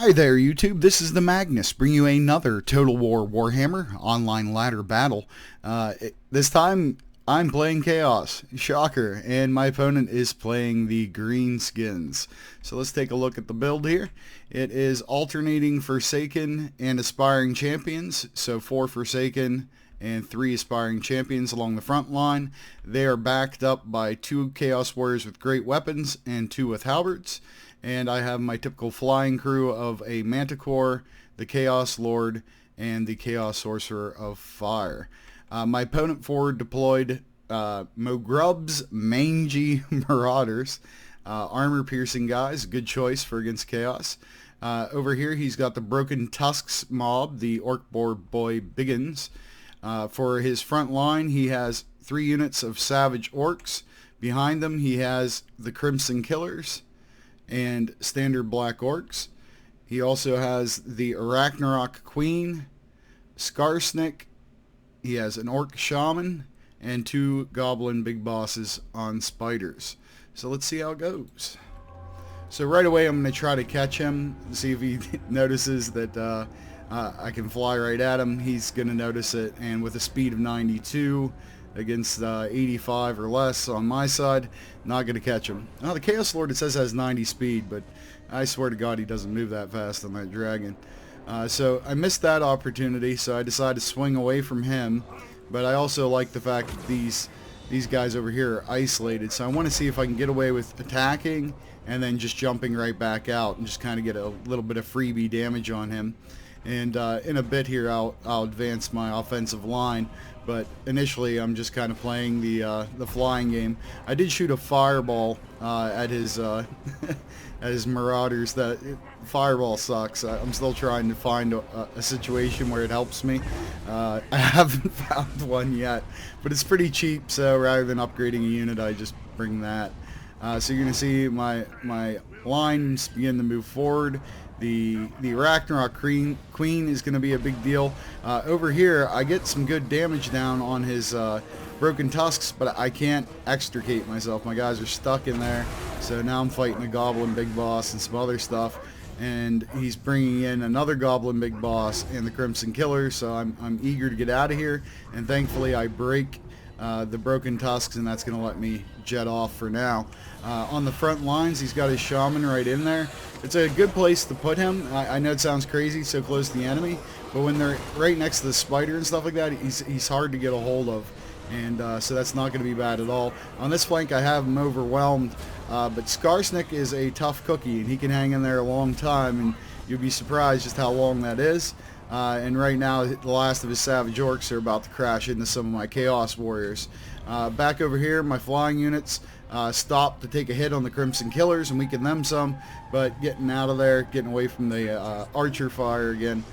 Hi there, YouTube. This is the Magnus, bringing you another Total War Warhammer online ladder battle. This time, I'm playing Chaos. Shocker. And my opponent is playing the Greenskins. So let's take a look at the build here. It is alternating Forsaken and Aspiring Champions. So 4 Forsaken and 3 Aspiring Champions along the front line. They are backed up by 2 Chaos Warriors with great weapons and 2 with halberds. And I have my typical flying crew of a Manticore, the Chaos Lord, and the Chaos Sorcerer of Fire. My opponent forward deployed Mogrub's Mangy Marauders, armor-piercing guys, good choice for against Chaos. Over here he's got the Broken Tusks mob, the Orc Boy Biggins. For his front line he has 3 units of Savage Orcs. Behind them he has the Crimson Killers and standard Black Orcs. He also has the Ragnarok Queen, Skarsnik. He has an Orc Shaman and 2 Goblin Big Bosses on Spiders. So let's see how it goes. So right away I'm going to try to catch him, see if he notices that I can fly right at him. He's going to notice it, and with a speed of 92 against 85 or less on my side, not going to catch him. Oh, the Chaos Lord, it says has 90 speed, but I swear to God he doesn't move that fast on that dragon. So I missed that opportunity, so I decided to swing away from him. But I also like the fact that these guys over here are isolated, so I want to see if I can get away with attacking and then just jumping right back out and just kind of get a little bit of freebie damage on him. And in a bit here I'll advance my offensive line, but initially I'm just kind of playing the flying game. I did shoot a fireball at his at his marauders. That fireball sucks. I'm still trying to find a situation where it helps me. I haven't found one yet, but it's pretty cheap, so rather than upgrading a unit I just bring that. So you're going to see my lines begin to move forward. The Ragnarok Queen is going to be a big deal. Over here, I get some good damage down on his Broken Tusks, but I can't extricate myself. My guys are stuck in there, so now I'm fighting a Goblin Big Boss and some other stuff. And he's bringing in another Goblin Big Boss and the Crimson Killer, so I'm eager to get out of here. And thankfully, I break the Broken Tusks, and that's going to let me jet off for now. On the front lines, he's got his Shaman right in there. It's a good place to put him. I know it sounds crazy, so close to the enemy, but when they're right next to the spider and stuff like that, he's hard to get a hold of, and so that's not going to be bad at all. On this flank, I have him overwhelmed, but Skarsnik is a tough cookie, and he can hang in there a long time, and you'll be surprised just how long that is. And right now, the last of his Savage Orcs are about to crash into some of my Chaos Warriors. Back over here, my flying units stopped to take a hit on the Crimson Killers and weaken them some, but getting out of there, getting away from the Archer fire again,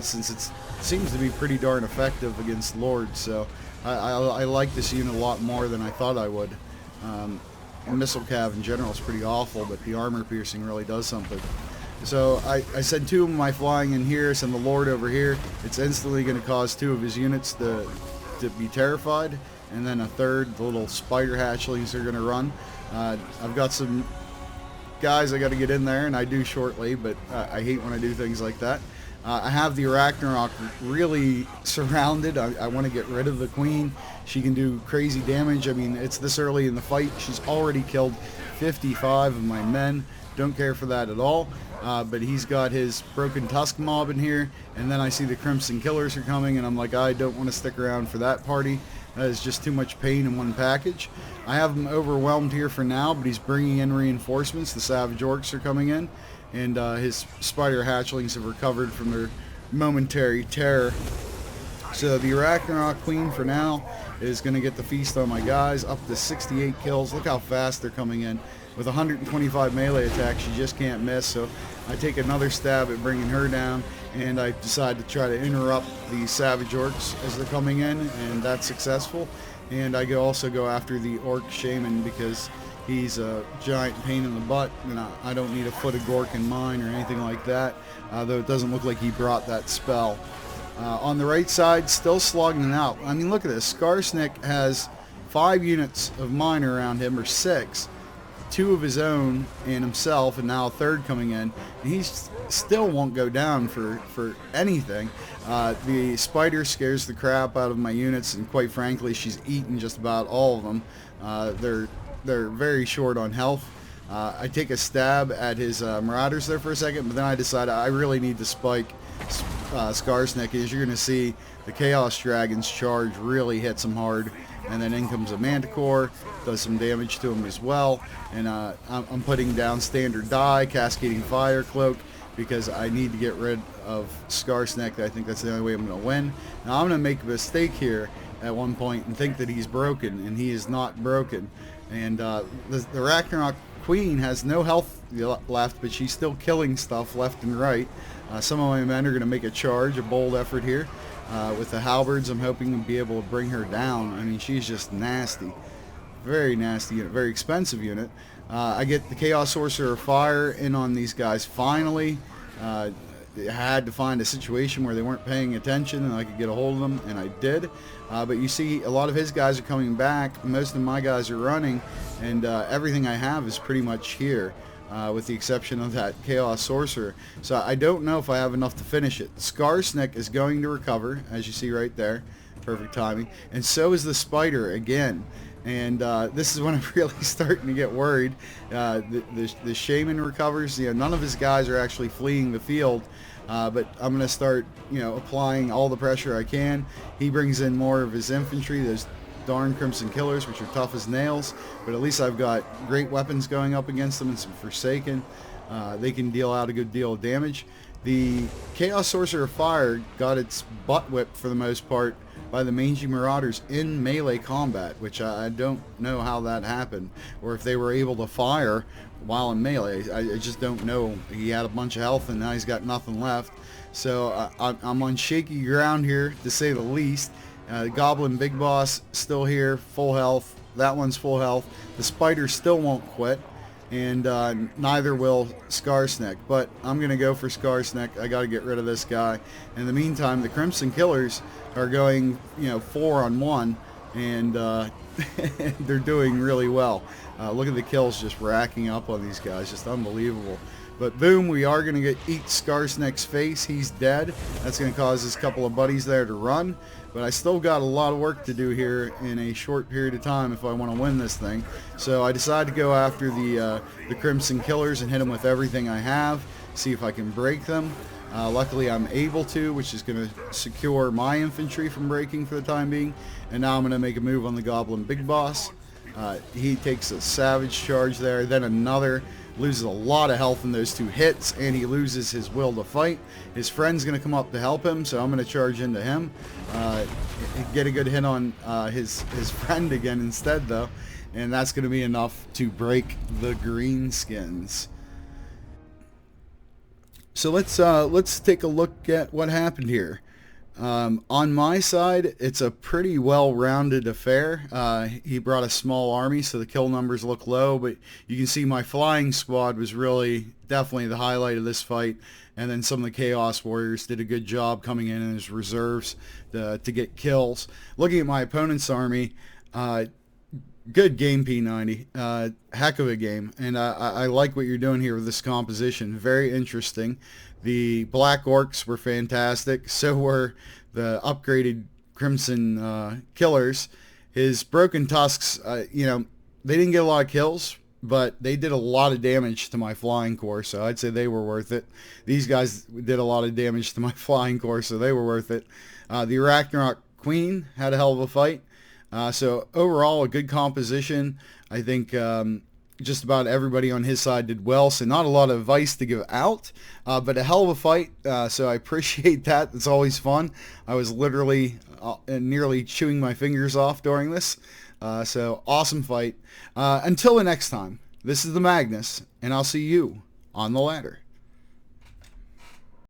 since it seems to be pretty darn effective against Lords. So I like this unit a lot more than I thought I would. Missile Cav in general is pretty awful, but the armor piercing really does something. So I send 2 of my flying in here, send the Lord over here. It's instantly going to cause 2 of his units to be terrified, and then a third, the little spider hatchlings are going to run. I've got some guys I got to get in there, and I do shortly, but I hate when I do things like that. I have the Ragnarok really surrounded. I want to get rid of the Queen. She can do crazy damage. I mean, it's this early in the fight. She's already killed 55 of my men. Don't care for that at all. But he's got his Broken Tusk mob in here, and then I see the Crimson Killers are coming, and I'm like, I don't want to stick around for that party. That is just too much pain in one package. I have him overwhelmed here for now, but he's bringing in reinforcements. The Savage Orcs are coming in, and his Spider Hatchlings have recovered from their momentary terror. So the Ragnarok Queen for now is going to get the feast on my guys, up to 68 kills. Look how fast they're coming in. With 125 melee attacks, she just can't miss, so I take another stab at bringing her down, and I decide to try to interrupt the Savage Orcs as they're coming in, and that's successful. And I also go after the Orc Shaman because he's a giant pain in the butt, and I don't need a foot of Gork in mine or anything like that, though it doesn't look like he brought that spell. On the right side, still slogging it out. I mean, look at this. Skarsnik has 5 units of mine around him, or 6. two of his own and himself, and now a third coming in, and he still won't go down for anything. The spider scares the crap out of my units, and quite frankly, she's eaten just about all of them. They're very short on health. I take a stab at his marauders there for a second, but then I decide I really need to spike Skarsnik. As you're going to see, the Chaos Dragon's charge really hits him hard, and then in comes a Manticore, does some damage to him as well, and I'm putting down standard die, Cascading Fire Cloak, because I need to get rid of Skarsnik. I think that's the only way I'm going to win. Now I'm going to make a mistake here at one point and think that he's broken, and he is not broken. And the Ragnarok Queen has no health left, but she's still killing stuff left and right. Some of my men are going to make a charge, a bold effort here. With the halberds, I'm hoping to be able to bring her down. I mean, she's just nasty. Very nasty unit, very expensive unit. I get the Chaos Sorcerer Fire in on these guys finally. I had to find a situation where they weren't paying attention and I could get a hold of them, and I did. But you see, a lot of his guys are coming back. Most of my guys are running, and everything I have is pretty much here, with the exception of that Chaos Sorcerer. So I don't know if I have enough to finish it. Skarsnik is going to recover, as you see right there. Perfect timing. And so is the Spider again. And this is when I'm really starting to get worried. The Shaman recovers. None of his guys are actually fleeing the field, but I'm going to start, applying all the pressure I can. He brings in more of his infantry, those darn Crimson Killers, which are tough as nails, but at least I've got great weapons going up against them and some Forsaken. They can deal out a good deal of damage. The Chaos Sorcerer Fire got its butt whipped for the most part by the Mangy Marauders in melee combat, which I don't know how that happened, or if they were able to fire while in melee. I just don't know. He had a bunch of health and now he's got nothing left. So I'm on shaky ground here, to say the least. Goblin Big Boss still here, full health. That one's full health. The Spider still won't quit, and neither will Skarsnik. But I'm going to go for Skarsnik. I got to get rid of this guy. In the meantime, the Crimson Killers are going, 4-on-1, and they're doing really well. Look at the kills just racking up on these guys. Just unbelievable. But boom, we are going to eat Skarsnik's face. He's dead. That's going to cause his couple of buddies there to run. But I still got a lot of work to do here in a short period of time if I want to win this thing. So I decided to go after the Crimson Killers and hit them with everything I have, see if I can break them. Luckily I'm able to, which is going to secure my infantry from breaking for the time being. And now I'm going to make a move on the Goblin Big Boss. He takes a savage charge there, then another. Loses a lot of health in those two hits, and he loses his will to fight. His friend's going to come up to help him, so I'm going to charge into him. Get a good hit on his friend again instead, though, and that's going to be enough to break the Greenskins. So let's take a look at what happened here. On my side, it's a pretty well-rounded affair. He brought a small army, so the kill numbers look low, but you can see my flying squad was really definitely the highlight of this fight, and then some of the Chaos Warriors did a good job coming in as reserves to get kills. Looking at my opponent's army, good game, P90. Heck of a game, and I like what you're doing here with this composition. Very interesting. The Black Orcs were fantastic. So were the upgraded Crimson Killers. His Broken Tusks, they didn't get a lot of kills, but they did a lot of damage to my Flying Corps, so I'd say they were worth it. These guys did a lot of damage to my Flying Corps, so they were worth it. The Ragnarok Queen had a hell of a fight. So overall, a good composition. I think just about everybody on his side did well, so not a lot of advice to give out, but a hell of a fight, so I appreciate that. It's always fun. I was literally nearly chewing my fingers off during this, so awesome fight. Until the next time, this is the Magnus, and I'll see you on the ladder.